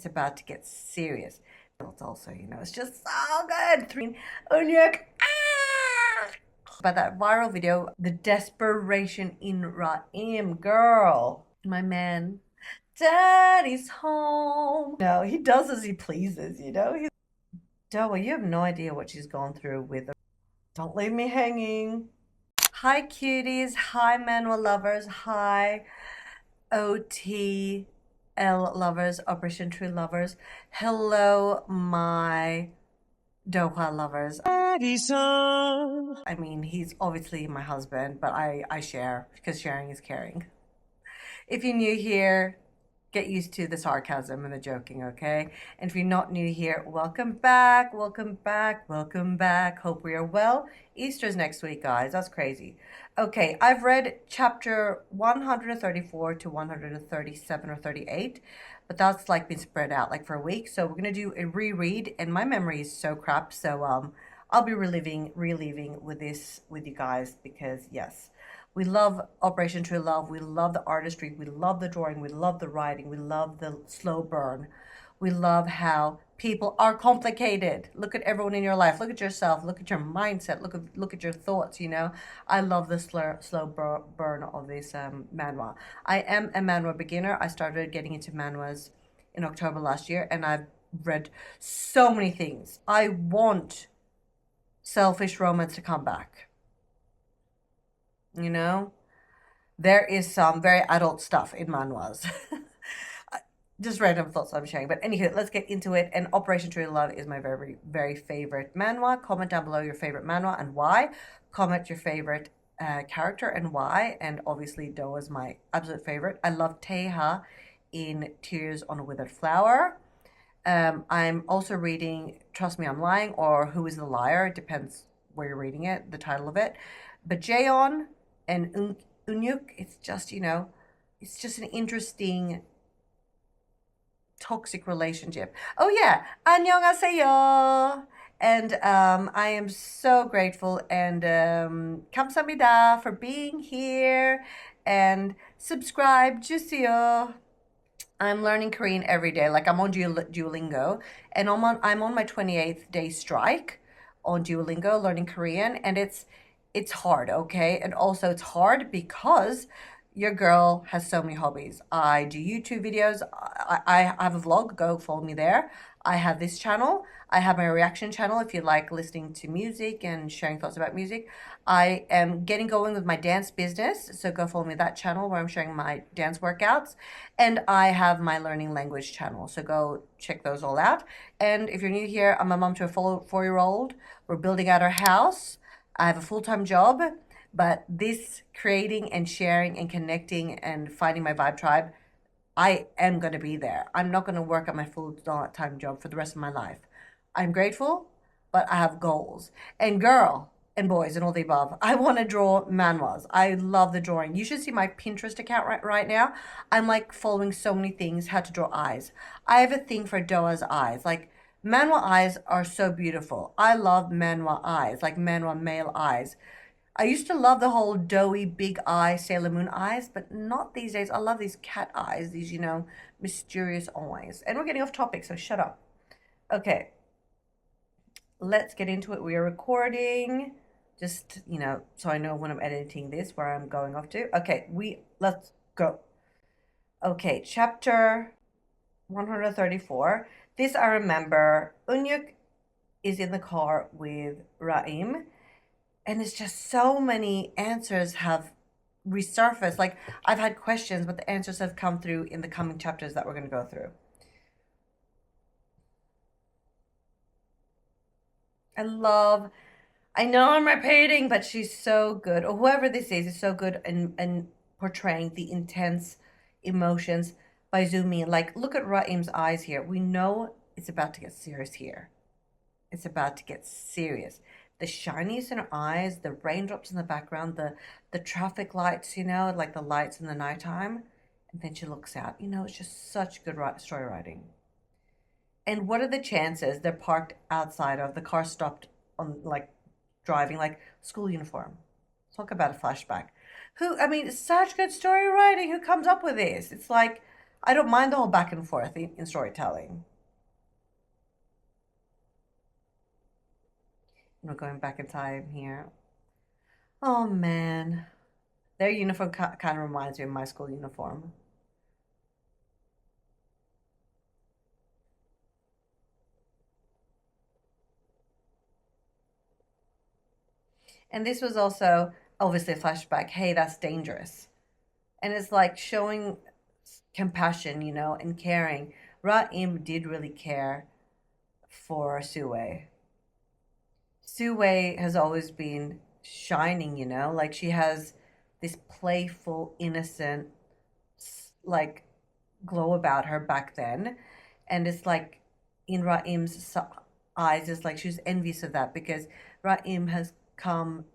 It's about to get serious. It's also, it's just so good. About that viral video, the desperation in Raim, girl. My man, daddy's home. No, he does as he pleases, He's Doa, you have no idea what she's gone through with her. Don't leave me hanging. Hi, cuties. Hi, Manhwa lovers. Hi, OTL lovers, Operation True lovers. Hello, my Doha lovers. I mean, he's obviously my husband, but I share because sharing is caring. If you're new here, get used to the sarcasm and the joking, okay? And if you're not new here, welcome back, welcome back, welcome back. Hope we are well. Easter's next week, guys. That's crazy. Okay, I've read chapter 134 to 137 or 38, but that's like been spread out like for a week. So we're gonna do a reread, and my memory is so crap. So I'll be reliving with this with you guys because yes. We love Operation True Love. We love the artistry. We love the drawing. We love the writing. We love the slow burn. We love how people are complicated. Look at everyone in your life. Look at yourself. Look at your mindset. Look at your thoughts, I love the slow burn of this manhwa. I am a manhwa beginner. I started getting into manhwas in October last year, and I've read so many things. I want selfish romance to come back. There is some very adult stuff in manhwas. Just random thoughts I'm sharing. But anywho, let's get into it. And Operation True Love is my very, very favorite manhwa. Comment down below your favorite manhwa and why. Comment your favorite character and why. And obviously, Do is my absolute favorite. I love Teha in Tears on a Withered Flower. I'm also reading Trust Me, I'm Lying, or Who is the Liar? It depends where you're reading it, the title of it. But Jaeon and Unyuk, it's just, it's just an interesting toxic relationship. Oh yeah, 안녕하세요. And I am so grateful and 감사합니다 for being here and subscribe 주세요. I'm learning Korean every day. Like I'm on Duolingo and I'm on my 28th day strike on Duolingo learning Korean, and it's hard, okay? And also it's hard because your girl has so many hobbies. I do YouTube videos. I have a vlog. Go follow me there. I have this channel. I have my reaction channel if you like listening to music and sharing thoughts about music. I am getting going with my dance business, so go follow me that channel where I'm sharing my dance workouts. And I have my learning language channel, so go check those all out. And if you're new here, I'm a mom to a 4-year-old. We're building out our house. I have a full-time job, but this creating and sharing and connecting and finding my vibe tribe, I am going to be there. I'm not going to work at my full-time job for the rest of my life. I'm grateful, but I have goals. And girl and boys and all the above, I want to draw manhwas. I love the drawing. You should see my Pinterest account right now. I'm like following so many things, how to draw eyes. I have a thing for Doa's eyes. Like, manhwa eyes are so beautiful. I love manhwa eyes, like manhwa male eyes. I used to love the whole doughy big eye Sailor Moon eyes, but not these days. I love these cat eyes, these, mysterious eyes. And we're getting off topic, so shut up. Okay, let's get into it. We are recording, just, so I know when I'm editing this, where I'm going off to. Okay, let's go. Okay, chapter 134. This I remember. Unyuk is in the car with Raim, and it's just so many answers have resurfaced. Like, I've had questions, but the answers have come through in the coming chapters that we're going to go through. I know I'm repeating, but she's so good, or whoever this is so good in portraying the intense emotions by zooming in. Like, look at Raim's eyes here. We know it's about to get serious here. It's about to get serious. The shinies in her eyes, the raindrops in the background, the traffic lights, like the lights in the nighttime. And then she looks out. It's just such good story writing. And what are the chances they're parked outside of the car stopped on, like, driving, like, school uniform? Talk about a flashback. Such good story writing. Who comes up with this? It's like, I don't mind the whole back and forth in storytelling. We're going back in time here. Oh man, their uniform kind of reminds me of my school uniform. And this was also obviously a flashback. Hey, that's dangerous. And it's like showing compassion, and caring. Ra'im did really care for Sue. Sue has always been shining, like she has this playful, innocent, like glow about her back then. And it's like in Ra'im's eyes, it's like she's envious of that because Ra'im has come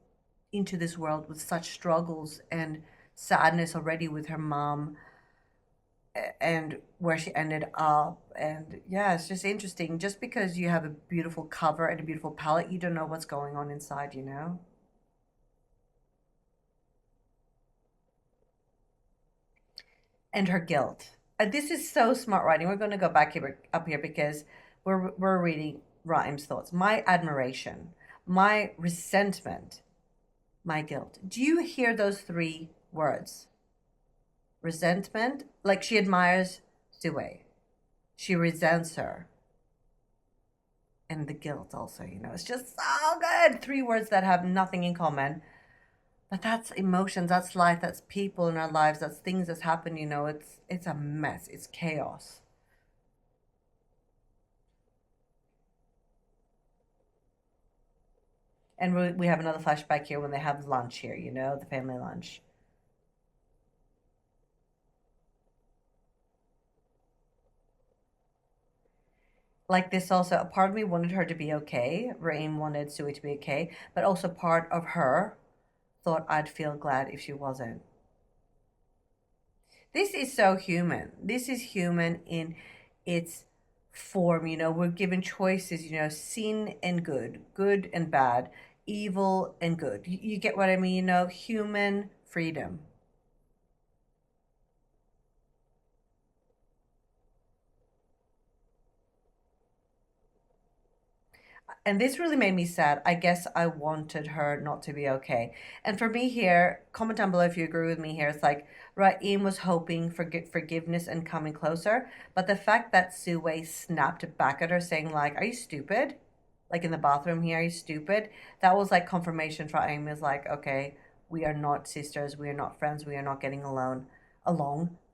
into this world with such struggles and sadness already with her mom and where she ended up. And yeah, it's just interesting. Just because you have a beautiful cover and a beautiful palette, you don't know what's going on inside. And her guilt. This is so smart writing. We're going to go back here up here because we're reading Rhymes' thoughts. My admiration, my resentment, my guilt. Do you hear those three words? Resentment, like she admires Sue. She resents her. And the guilt also, it's just so good. Three words that have nothing in common. But that's emotions, that's life, that's people in our lives, that's things that's happened, it's a mess, it's chaos. And we have another flashback here when they have lunch here, the family lunch. Like this also, a part of me wanted her to be okay. Rain wanted Sui to be okay, but also part of her thought I'd feel glad if she wasn't. This is so human. This is human in its form. We're given choices, sin and good, good and bad, evil and good. You get what I mean? Human freedom. And this really made me sad. I guess I wanted her not to be okay. And for me here, comment down below if you agree with me here. It's like Raim was hoping for forgiveness and coming closer, but the fact that Sue snapped back at her saying like, "Are you stupid?" Like in the bathroom here, "Are you stupid?" That was like confirmation for Raim is like, okay, we are not sisters, we are not friends, we are not getting along. I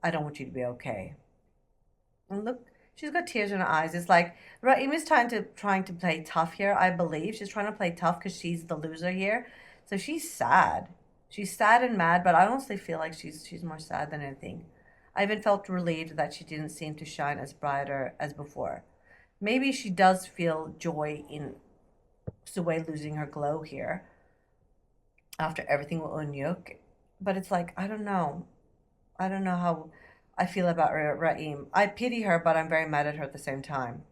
don't want you to be okay. And look, she's got tears in her eyes. It's like Raim is trying to play tough here. I believe she's trying to play tough because she's the loser here. So she's sad. She's sad and mad, but I honestly feel like she's more sad than anything. I even felt relieved that she didn't seem to shine as brighter as before. Maybe she does feel joy in Suwei losing her glow here after everything with Unyuk. But it's like, I don't know. I don't know how I feel about Raim. I pity her, but I'm very mad at her at the same time.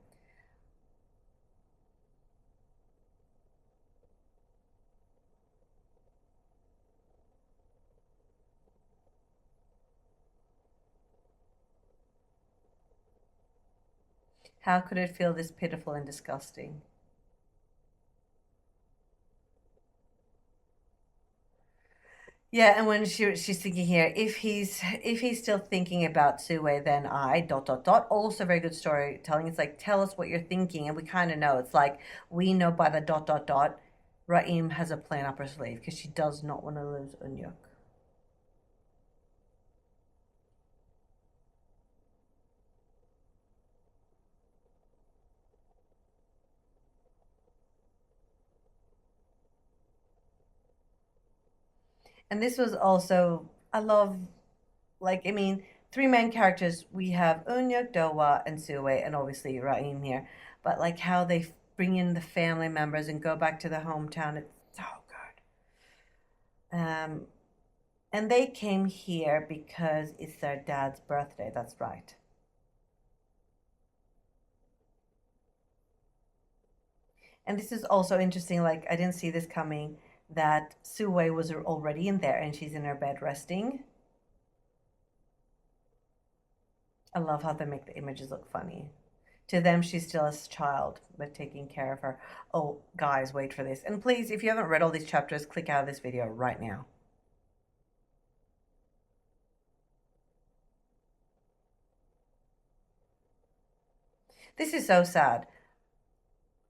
How could it feel this pitiful and disgusting? Yeah, and when she's thinking here, if he's still thinking about Sue, then I dot dot dot. Also, very good storytelling. It's like tell us what you're thinking, and we kind of know. It's like we know by the dot dot dot. Raim has a plan up her sleeve because she does not want to lose Unyuk. And this was also I love like I mean three main characters. We have Unyuk, Dowa, and Sue, and obviously Raim here. But like how they bring in the family members and go back to the hometown. It's so good. And they came here because it's their dad's birthday. That's right. And this is also interesting. Like I didn't see this coming. That Sue was already in there and she's in her bed resting. I love how they make the images look funny. To them, she's still a child, but taking care of her. Oh, guys, wait for this. And please, if you haven't read all these chapters, click out of this video right now. This is so sad,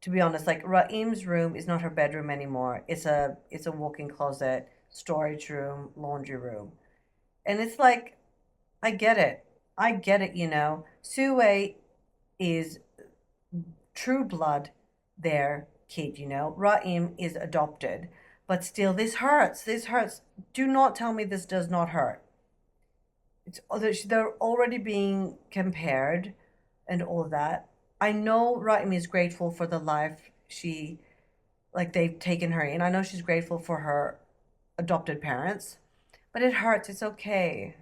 to be honest. Like, Raim's room is not her bedroom anymore. It's a walk-in closet, storage room, laundry room. And it's like, I get it. I get it, you know. Sue is true blood their kid, you know. Raim is adopted. But still, this hurts. This hurts. Do not tell me this does not hurt. They're already being compared and all of that. I know Raim is grateful for the life they've taken her in. I know she's grateful for her adopted parents, but it hurts. It's okay.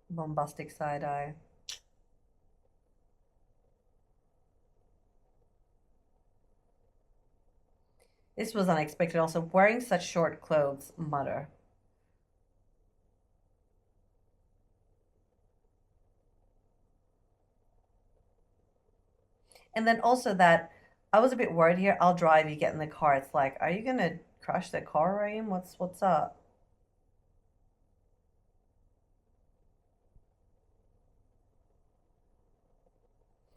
Bombastic side eye. This was unexpected. Also, wearing such short clothes, mother. And then also that I was a bit worried here. I'll drive, you get in the car. It's like, are you gonna crash the car, Raim? What's up?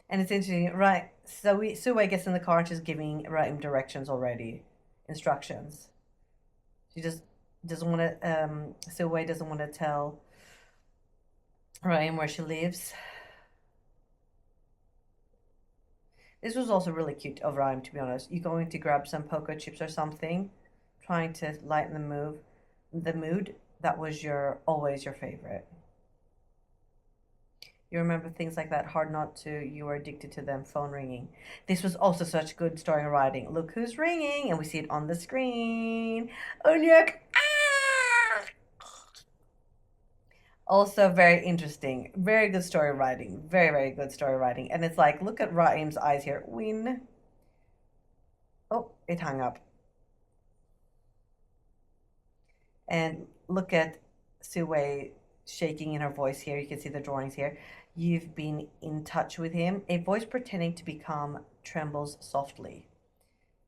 And it's interesting, right? So Sue gets in the car and she's giving Raim directions already, instructions. She just doesn't want to. Sue doesn't want to tell Raim where she lives. This was also really cute of Raim, to be honest. You going to grab some poker chips or something, trying to lighten the mood. That was your always your favorite. You remember things like that. Hard not to. You were addicted to them. Phone ringing. This was also such good story writing. Look who's ringing, and we see it on the screen. Unyuk. Also very interesting. Very good story writing. Very, very good story writing. And it's like, look at Raim's eyes here. Win. Oh, it hung up. And look at Sue shaking in her voice here. You can see the drawings here. You've been in touch with him. A voice pretending to be calm trembles softly.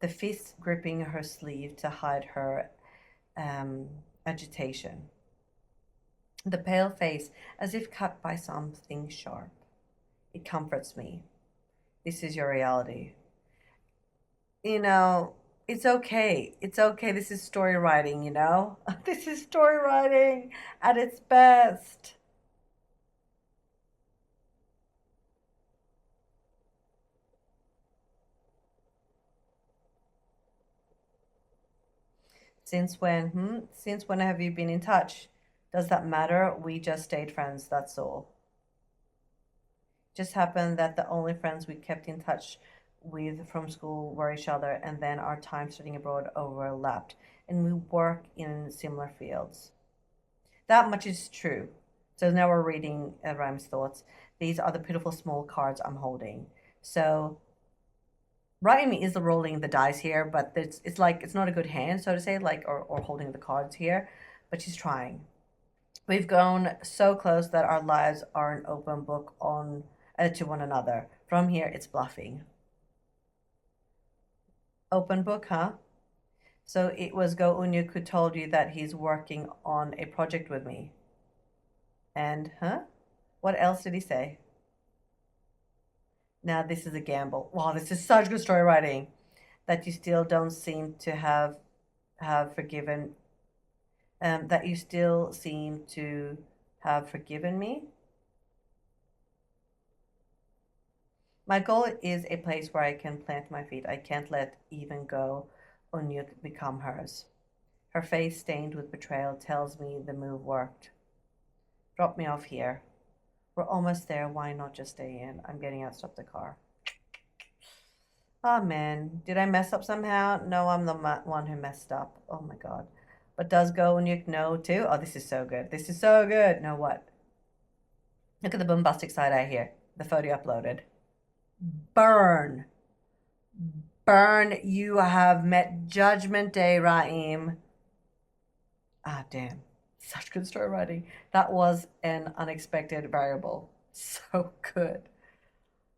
The fists gripping her sleeve to hide her agitation. The pale face as if cut by something sharp. It comforts me. This is your reality. You know, it's okay. It's okay. This is story writing, you know? This is story writing at its best. Since when? Since when have you been in touch? Does that matter? We just stayed friends, that's all. Just happened that the only friends we kept in touch with from school were each other, and then our time studying abroad overlapped, and we work in similar fields. That much is true. So now we're reading Raim's thoughts. These are the pitiful small cards I'm holding. So Raimi is rolling the dice here, but it's like it's not a good hand, so to say, like or holding the cards here, but she's trying. We've grown so close that our lives are an open book on to one another. From here, it's bluffing. Open book, huh? So it was Go Unyuk who told you that he's working on a project with me. And, huh? What else did he say? Now this is a gamble. Wow, this is such good story writing that you still don't seem to have forgiven. That you still seem to have forgiven me. My goal is a place where I can plant my feet. I can't let even Go Unyuk become hers. Her face stained with betrayal tells me the move worked. Drop me off here. We're almost there. Why not just stay in? I'm getting out. Stop the car. Oh man, did I mess up somehow? No, I'm the one who messed up. Oh my god. But does Go Unyuk know too? Oh, this is so good. This is so good. Know what? Look at the bombastic side eye here. The photo uploaded. Burn. Burn, you have met Judgment Day, Raim. Ah, damn. Such good story writing. That was an unexpected variable. So good.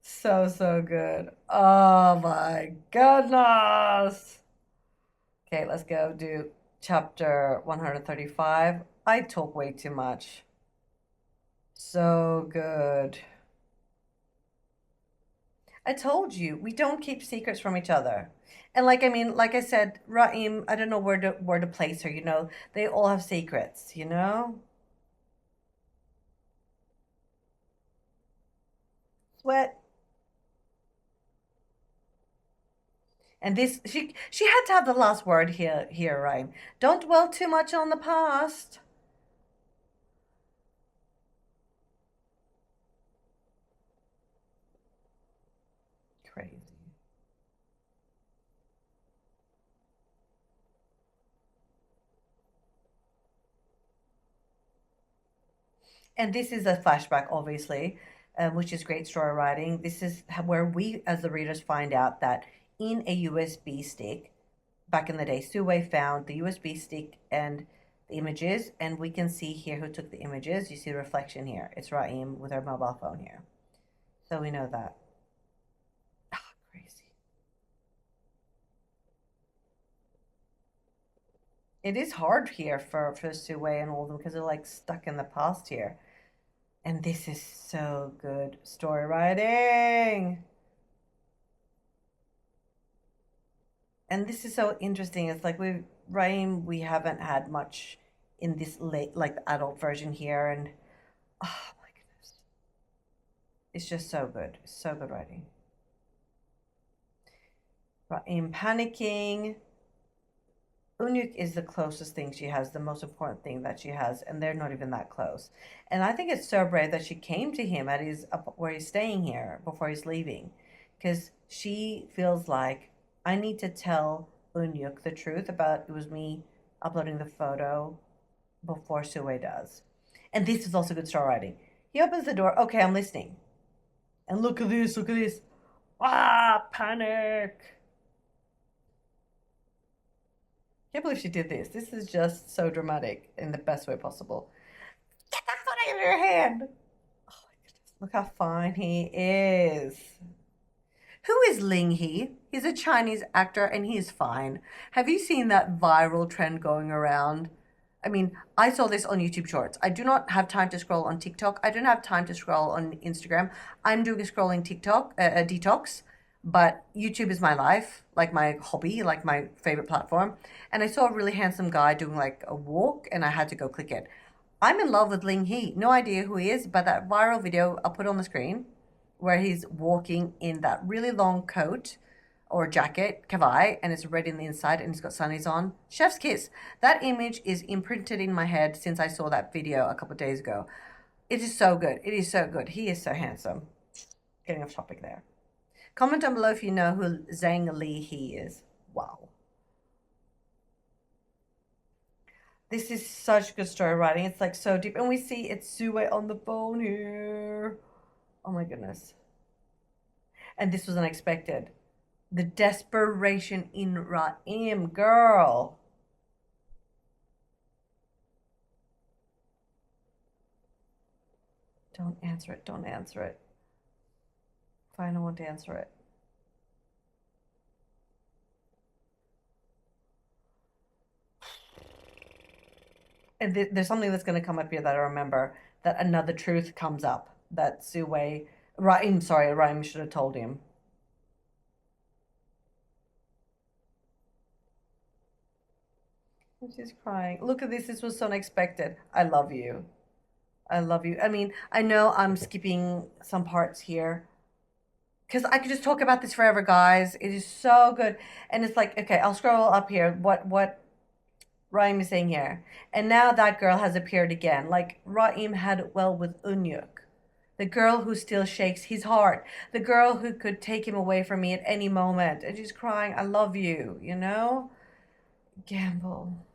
So, so good. Oh my goodness. Okay, let's go do chapter 135. I talk way too much. So good. I told you, we don't keep secrets from each other. And like I mean, like I said, Raim, I don't know where to place her, you know. They all have secrets, you know? Sweat. And this she had to have the last word here, Raim. Don't dwell too much on the past. Crazy. And this is a flashback, obviously, which is great story writing. This is where we, as the readers, find out that in a USB stick, back in the day, Sue found the USB stick and the images, and we can see here who took the images. You see the reflection here. It's Raim with her mobile phone here. So we know that. Ah, crazy. It is hard here for Sue and all of them because they're like stuck in the past here. And this is so good story writing. And this is so interesting. It's like we haven't had much in this late like the adult version here, and oh my goodness, it's just so good, so good writing. Raim panicking. Unyuk is the closest thing she has, the most important thing that she has, and they're not even that close. And I think it's so brave that she came to him at his where he's staying here before he's leaving, because she feels like I need to tell Unyuk the truth about it was me uploading the photo before Sue does. And this is also good story writing. He opens the door. Okay, I'm listening. And look at this. Look at this. Ah, panic. Can't believe she did this. This is just so dramatic in the best way possible. Get that foot out of your hand. Oh my goodness. Look how fine he is. Who is Ling He? He's a Chinese actor and he's fine. Have you seen that viral trend going around? I mean, I saw this on YouTube Shorts. I do not have time to scroll on TikTok. I don't have time to scroll on Instagram. I'm doing a scrolling TikTok detox, but YouTube is my life, like my hobby, like my favorite platform. And I saw a really handsome guy doing like a walk, and I had to go click it. I'm in love with Ling He. No idea who he is, but that viral video I'll put on the screen where he's walking in that really long coat or jacket, kawaii, and it's red in the inside and he's got sunnies on. Chef's kiss. That image is imprinted in my head since I saw that video a couple of days ago. It is so good. It is so good. He is so handsome. Getting off topic there. Comment down below if you know who Zhang Li He is. Wow. This is such good story writing. It's like so deep. And we see it's Sue on the phone here. Oh my goodness. And this was unexpected. The desperation in Raim, girl. Don't answer it. Don't answer it. Fine, I won't answer it. And there's something that's going to come up here that I remember, that another truth comes up that Raim should have told him. And she's crying. Look at this. This was so unexpected. I love you. I love you. I mean, I know I'm skipping some parts here because I could just talk about this forever, guys. It is so good. And it's like, okay, I'll scroll up here. What Raim is saying here. And now that girl has appeared again. Like Raim had it well with Unyuk. The girl who still shakes his heart. The girl who could take him away from me at any moment. And she's crying, I love you, you know? Gamble.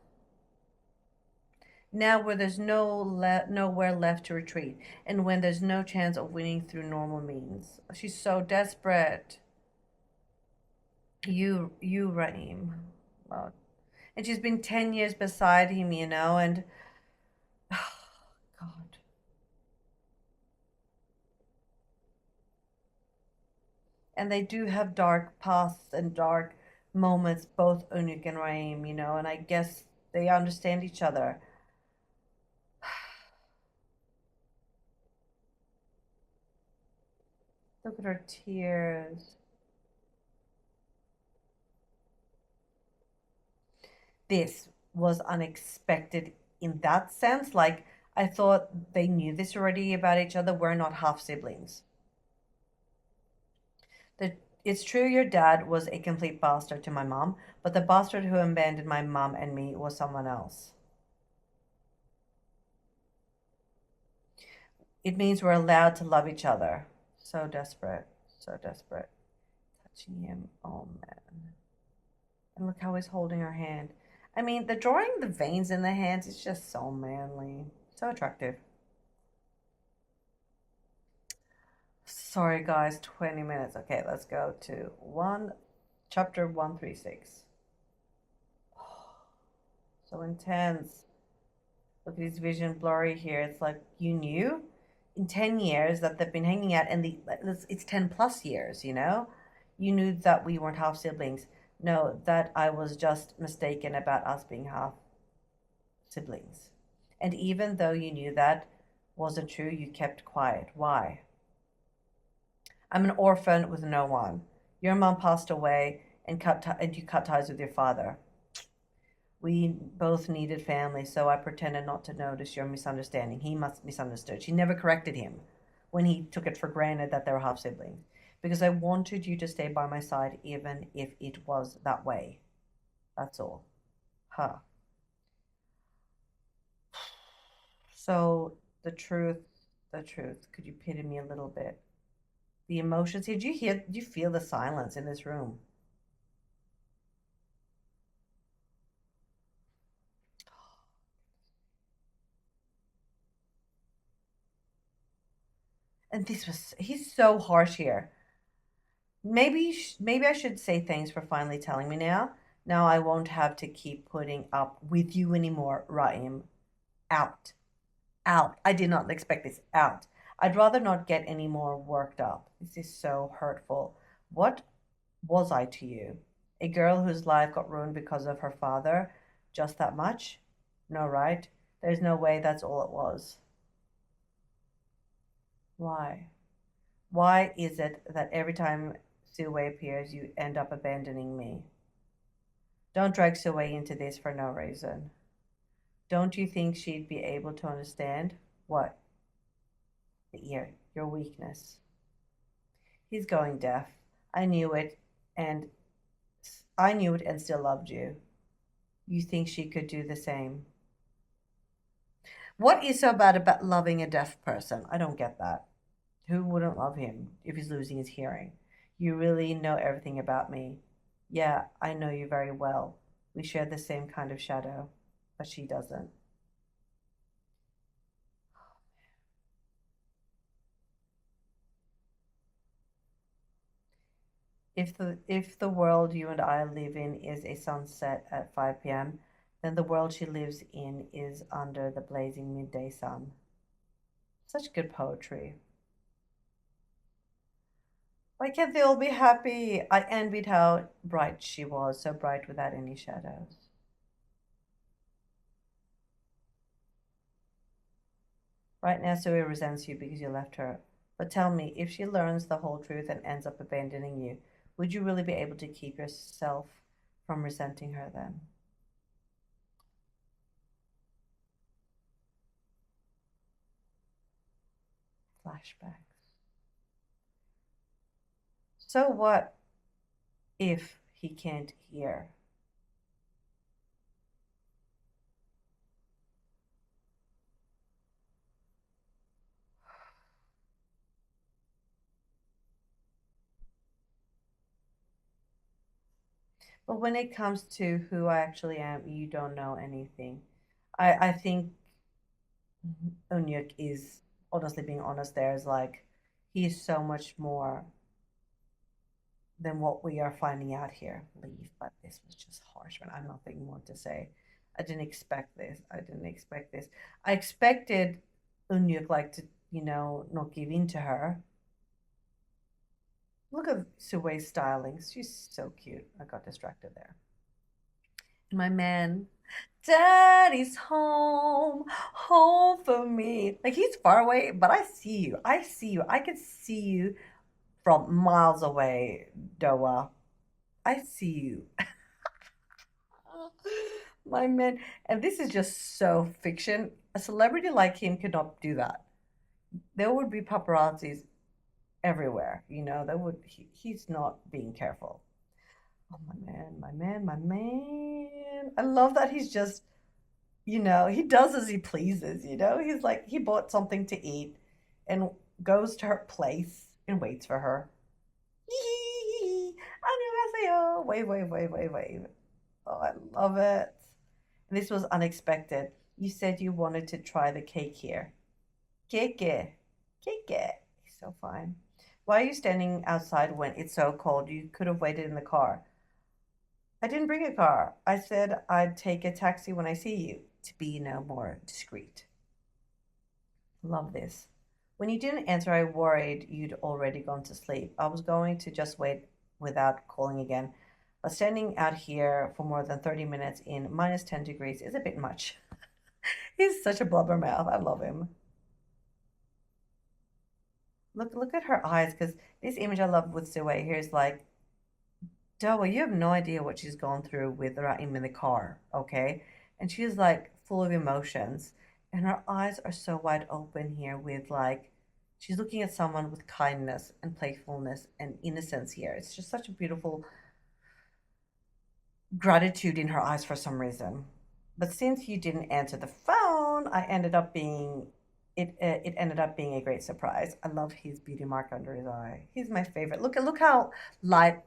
Now where there's nowhere left to retreat, and when there's no chance of winning through normal means. She's so desperate. You, Raheem. Wow. And she's been 10 years beside him, and God. And they do have dark pasts and dark moments, both Unuk and Raheem, and I guess they understand each other. Look at her tears. This was unexpected in that sense. Like, I thought they knew this already about each other. We're not half siblings. It's true your dad was a complete bastard to my mom, but the bastard who abandoned my mom and me was someone else. It means we're allowed to love each other. So desperate. So desperate. Touching him. Oh, man. And look how he's holding her hand. I mean, the drawing the veins in the hands is just so manly. So attractive. Sorry, guys, 20 minutes. Okay, let's go to chapter 136. So intense. Look at his vision blurry here. It's like you knew in 10 years that they've been hanging out, and it's 10 plus years, You knew that we weren't half siblings. No, that I was just mistaken about us being half siblings. And even though you knew that wasn't true, you kept quiet. Why? I'm an orphan with no one. Your mom passed away and you cut ties with your father. We both needed family, so I pretended not to notice your misunderstanding. He must misunderstood. She never corrected him when he took it for granted that they were half siblings. Because I wanted you to stay by my side even if it was that way. That's all. Huh. So the truth. Could you pity me a little bit? The emotions. Did you feel the silence in this room? And he's so harsh here. Maybe I should say thanks for finally telling me now. Now I won't have to keep putting up with you anymore, Raim. Out. Out. I did not expect this. Out. I'd rather not get any more worked up. This is so hurtful. What was I to you? A girl whose life got ruined because of her father? Just that much? No, right? There's no way that's all it was. Why? Why is it that every time Sue appears, you end up abandoning me? Don't drag Sue into this for no reason. Don't you think she'd be able to understand? What? The ear, your weakness. He's going deaf. I knew it, and I knew it and still loved you. You think she could do the same? What is so bad about loving a deaf person? I don't get that. Who wouldn't love him if he's losing his hearing? You really know everything about me. Yeah, I know you very well. We share the same kind of shadow, but she doesn't. If the world you and I live in is a sunset at 5 p.m., then the world she lives in is under the blazing midday sun. Such good poetry. Why can't they all be happy? I envied how bright she was, so bright without any shadows. Right now, Sue resents you because you left her. But tell me, if she learns the whole truth and ends up abandoning you, would you really be able to keep yourself from resenting her then? Flashbacks. So what if he can't hear? But when it comes to who I actually am, you don't know anything. I think Unyuk is, honestly being honest, there is like, he's so much more. than what we are finding out here. Leave, but this was just harsh, but I have nothing more to say. I didn't expect this. I didn't expect this. I expected Unyuk like to, not give in to her. Look at Sue's styling. She's so cute. I got distracted there. And my man, Daddy's home, home for me. Like he's far away, but I see you. I see you. I can see you from miles away, Doa. I see you. My man. And this is just so fiction. A celebrity like him could not do that. There would be paparazzis everywhere. He's not being careful. Oh, my man, my man, my man. I love that he's just, he does as he pleases, He's like, he bought something to eat and goes to her place and waits for her. 안녕하세요. Wave, wave, wave, wave, wave. Oh, I love it. And this was unexpected. You said you wanted to try the cake here. Cake. Cake. He's so fine. Why are you standing outside when it's so cold? You could have waited in the car. I didn't bring a car. I said I'd take a taxi when I see you to be more discreet. Love this. When you didn't answer, I worried you'd already gone to sleep. I was going to just wait without calling again. But standing out here for more than 30 minutes in minus 10 degrees is a bit much. He's such a blubbermouth. I love him. Look at her eyes, because this image I love with Sue here is like, Dawa, you have no idea what she's gone through with Raim in the car, okay? And she's like full of emotions, and her eyes are so wide open here with like, she's looking at someone with kindness and playfulness and innocence here. It's just such a beautiful gratitude in her eyes for some reason. But since you didn't answer the phone, it ended up being a great surprise. I love his beauty mark under his eye. He's my favorite. Look how light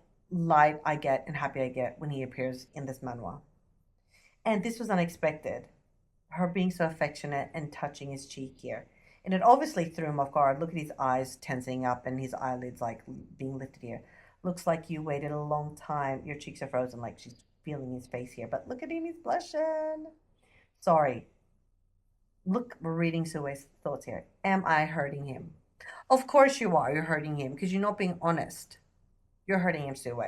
I get and happy I get when he appears in this manhwa. And this was unexpected. Her being so affectionate and touching his cheek here. And it obviously threw him off guard. Look at his eyes tensing up and his eyelids like being lifted here. Looks like you waited a long time. Your cheeks are frozen, like she's feeling his face here. But look at him, he's blushing. Sorry. Look, we're reading Sue's thoughts here. Am I hurting him? Of course you are. You're hurting him because you're not being honest. You're hurting him, Sue.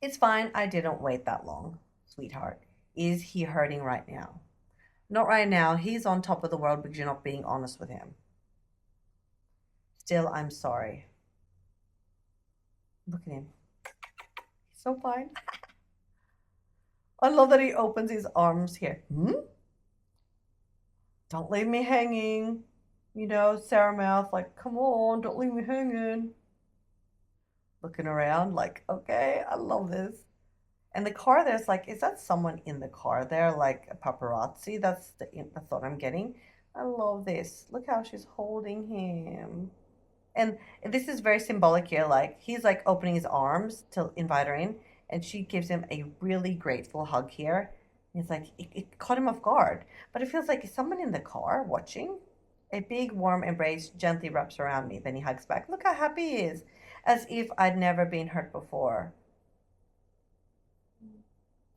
It's fine. I didn't wait that long, sweetheart. Is he hurting right now? Not right now. He's on top of the world because you're not being honest with him. Still, I'm sorry. Look at him. He's so fine. I love that he opens his arms here. Don't leave me hanging. Sarah mouth, like, come on, don't leave me hanging. Looking around, like, okay, I love this. And the car there's like, is that someone in the car there, like a paparazzi? That's the thought I'm getting. I love this. Look how she's holding him. And this is very symbolic here. Like, he's like opening his arms to invite her in, and she gives him a really grateful hug here. It's like, it caught him off guard. But it feels like, is someone in the car watching? A big warm embrace gently wraps around me. Then he hugs back. Look how happy he is. As if I'd never been hurt before.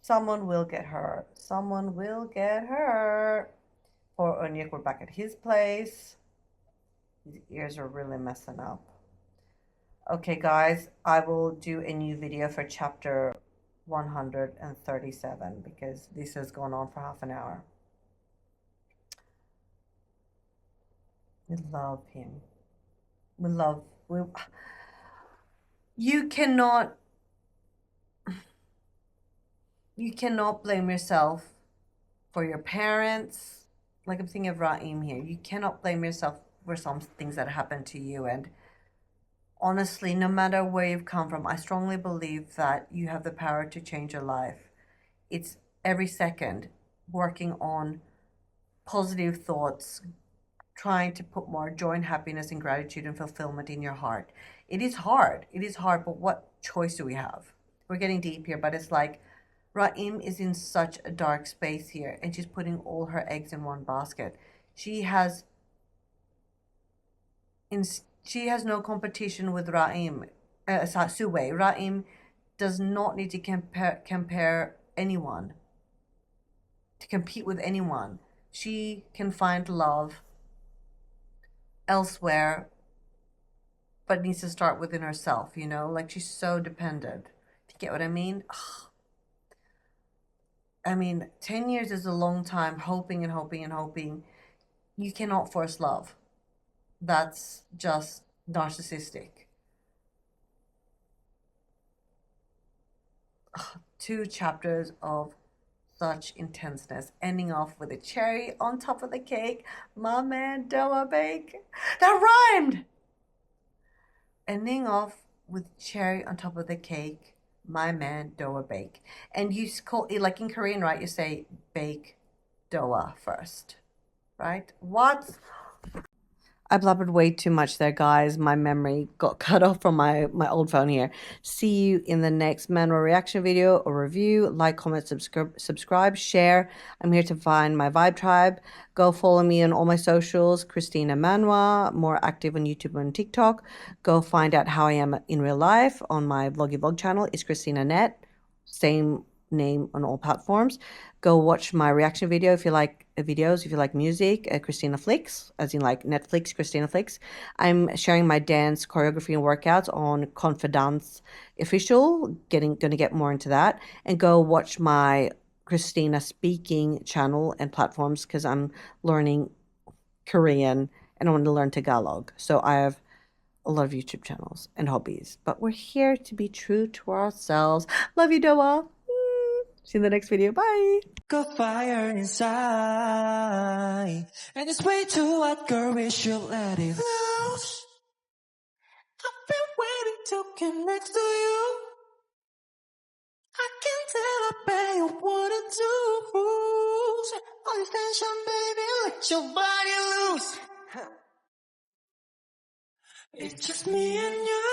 Someone will get hurt. Someone will get hurt. Poor Onyek, we're back at his place. His ears are really messing up. Okay, guys, I will do a new video for chapter 137 because this has gone on for half an hour. We love him. You cannot blame yourself for your parents. Like, I'm thinking of Raim here. You cannot blame yourself for some things that happened to you. And honestly, no matter where you've come from, I strongly believe that you have the power to change your life. It's every second working on positive thoughts, trying to put more joy and happiness and gratitude and fulfillment in your heart. It is hard, but what choice do we have? We're getting deep here, but it's like Raim is in such a dark space here, and she's putting all her eggs in one basket. She has no competition with Raim. Suwei, Raim does not need to compare anyone, to compete with anyone. She can find love elsewhere, but needs to start within herself, you know? Like, she's so dependent. Do you get what I mean? Ugh. I mean, 10 years is a long time hoping and hoping and hoping. You cannot force love. That's just narcissistic. Ugh, 2 chapters of such intenseness, ending off with a cherry on top of the cake. My man Doa Bake. That rhymed! Ending off with cherry on top of the cake. My man Doa Bake. And you call it, like in Korean, right? You say bake Doa first, right? What? I blubbered way too much there, guys. My memory got cut off from my old phone here. See you in the next Manhwa reaction video or review. Like, comment, subscribe, share. I'm here to find my vibe tribe. Go follow me on all my socials. Kristina Manhwa, more active on YouTube and TikTok. Go find out how I am in real life on my vloggy vlog channel. It's Kristina Net. Same name on all platforms. Go watch my reaction video if you like videos, if you like music, Kristina Flicks, as in like Netflix, Kristina Flicks. I'm sharing my dance choreography and workouts on Confidence Official, gonna get more into that. And go watch my Kristina speaking channel and platforms because I'm learning Korean and I want to learn Tagalog. So I have a lot of YouTube channels and hobbies, but we're here to be true to ourselves. Love you, Doa. See you in the next video. Bye. Got fire inside, and it's way too hot, girl. We should let it loose. I've been waiting to get next to you. I can tell I bet you wanna do. All this tension, baby, let your body loose. It's just me and you,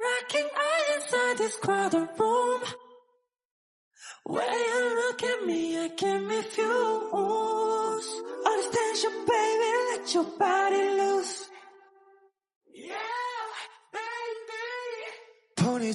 rocking eye inside this crowded room. When you look at me, I get me fuse. All this tension, baby, let your body loose. Yeah, baby. Pony